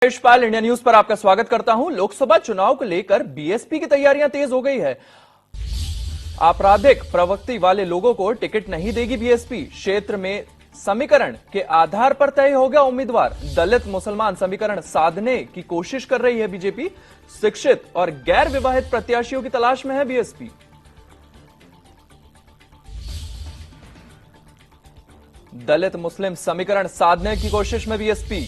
Yashpal, India news पर आपका स्वागत करता हूं। लोकसभा चुनाव को लेकर बीएसपी की तैयारियां तेज हो गई है। आपराधिक प्रवृत्ति वाले लोगों को टिकट नहीं देगी बीएसपी। क्षेत्र में समीकरण के आधार पर तय होगा उम्मीदवार। दलित मुसलमान समीकरण साधने की कोशिश कर रही है बीजेपी। शिक्षित और गैर विवाहित प्रत्याशियों की तलाश में है बीएसपी। दलित मुस्लिम समीकरण साधने की कोशिश में बीएसपी।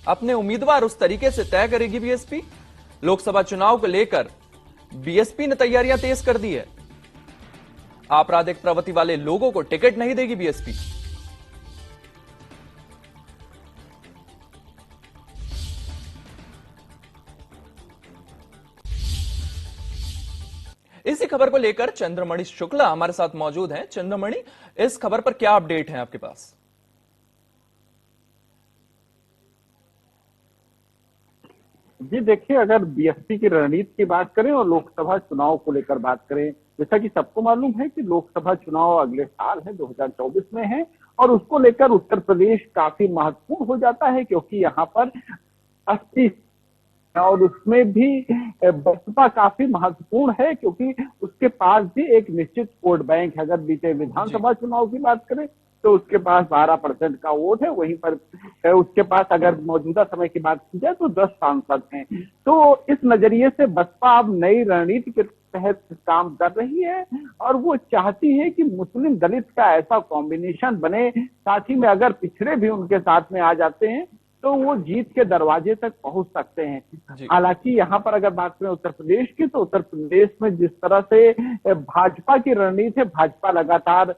अपने उम्मीदवार उस तरीके से तय करेगी बीएसपी। लोकसभा चुनाव को लेकर बीएसपी ने तैयारियां तेज कर दी है। आपराधिक प्रवृत्ति वाले लोगों को टिकट नहीं देगी बीएसपी। इसी खबर को लेकर चंद्रमणि शुक्ला हमारे साथ मौजूद हैं। चंद्रमणि, इस खबर पर क्या अपडेट है आपके पास? जी देखिए, अगर बीएसपी की रणनीति की बात करें और लोकसभा चुनाव को लेकर बात करें, जैसा कि सबको मालूम है कि लोकसभा चुनाव अगले साल है, 2024 में है। और उसको लेकर उत्तर प्रदेश काफी महत्वपूर्ण हो जाता है, क्योंकि यहाँ पर 80 और उसमें भी बसपा काफी महत्वपूर्ण है, क्योंकि उसके पास भी एक निश्चित वोट बैंक है। अगर बीते विधानसभा चुनाव की बात करें तो उसके पास 12% का वोट है, वहीं पर उसके पास अगर मौजूदा समय की बात की जाए तो 10 सांसद हैं। तो इस नजरिए से बसपा अब नई रणनीति के तहत काम कर रही है और वो चाहती है कि मुस्लिम दलित का ऐसा कॉम्बिनेशन बने, साथ ही में अगर पिछड़े भी उनके साथ में आ जाते हैं तो वो जीत के दरवाजे तक पहुंच सकते हैं। हालांकि यहाँ पर अगर बात करें उत्तर प्रदेश की, तो उत्तर प्रदेश में जिस तरह से भाजपा की रणनीति है, भाजपा लगातार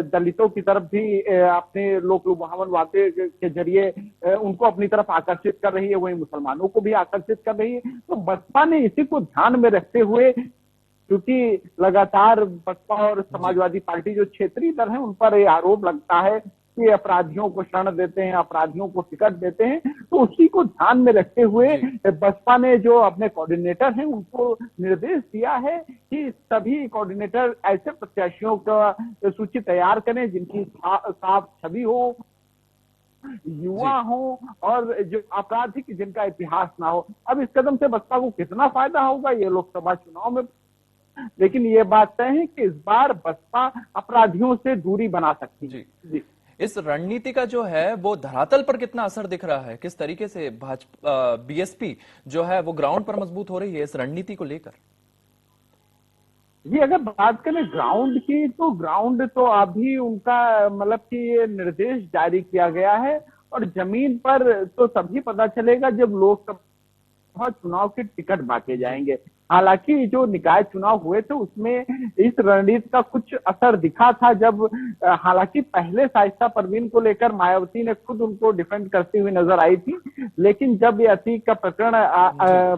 दलितों की तरफ भी अपने लोक लुभावन बातें के जरिए उनको अपनी तरफ आकर्षित कर रही है, वहीं मुसलमानों को भी आकर्षित कर रही है। तो बसपा ने इसी को ध्यान में रखते हुए, क्योंकि लगातार बसपा और समाजवादी पार्टी जो क्षेत्रीय दल है उन पर यह आरोप लगता है कि अपराधियों को शरण देते हैं, अपराधियों को टिकट देते हैं, तो उसी को ध्यान में रखते हुए बसपा ने जो अपने कोऑर्डिनेटर हैं उनको निर्देश दिया है कि सभी कोऑर्डिनेटर ऐसे प्रत्याशियों का सूची तैयार करें जिनकी साफ छवि हो, युवा हो और जो आपराधिक जिनका इतिहास ना हो। अब इस कदम से बसपा को कितना फायदा होगा ये लोकसभा चुनाव में, लेकिन ये बात तय है कि इस बार बसपा अपराधियों से दूरी बना सकती है। जी, इस रणनीति का जो है वो धरातल पर कितना असर दिख रहा है? किस तरीके से भाजपा बीएसपी जो है वो ग्राउंड पर मजबूत हो रही है इस रणनीति को लेकर? ये अगर बात करें ग्राउंड की, तो ग्राउंड तो अभी उनका मतलब कि ये निर्देश जारी किया गया है और जमीन पर तो तभी पता चलेगा जब लोकसभा चुनाव के टिकट बांटे जाएंगे। हालांकि जो निकाय चुनाव हुए थे उसमें इस रणनीति का कुछ असर दिखा था, जब हालांकि पहले शाइस्ता परवीन को लेकर मायावती ने खुद उनको डिफेंड करती हुई नजर आई थी, लेकिन जब ये अतीक का प्रकरण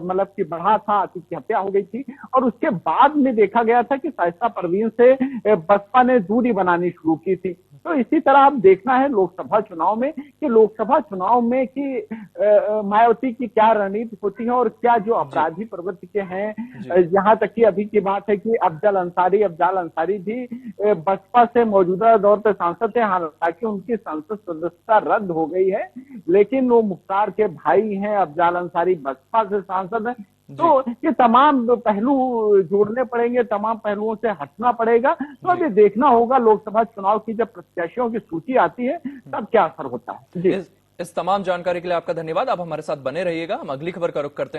मतलब कि बढ़ा था, अतीक की हत्या हो गई थी और उसके बाद में देखा गया था कि शाइस्ता परवीन से बसपा ने दूरी बनानी शुरू की थी। तो इसी तरह अब देखना है लोकसभा चुनाव में कि लोकसभा चुनाव में कि मायावती की क्या रणनीति होती है और क्या जो अपराधी प्रवृत्ति के हैं। यहाँ तक कि अभी की बात है कि अफजल अंसारी भी बसपा से मौजूदा दौर पे सांसद थे, हालांकि उनकी संसद सदस्यता रद्द हो गई है, लेकिन वो मुख्तार के भाई हैं। अफजल अंसारी बसपा से सांसद हैं। तो ये तमाम पहलू जोड़ने पड़ेंगे, तमाम पहलुओं से हटना पड़ेगा। तो अब ये देखना होगा लोकसभा चुनाव की जब प्रत्याशियों की सूची आती है तब क्या असर होता है। जी, इस तमाम जानकारी के लिए आपका धन्यवाद। आप हमारे साथ बने रहिएगा। हम अगली खबर का रुख करते हैं।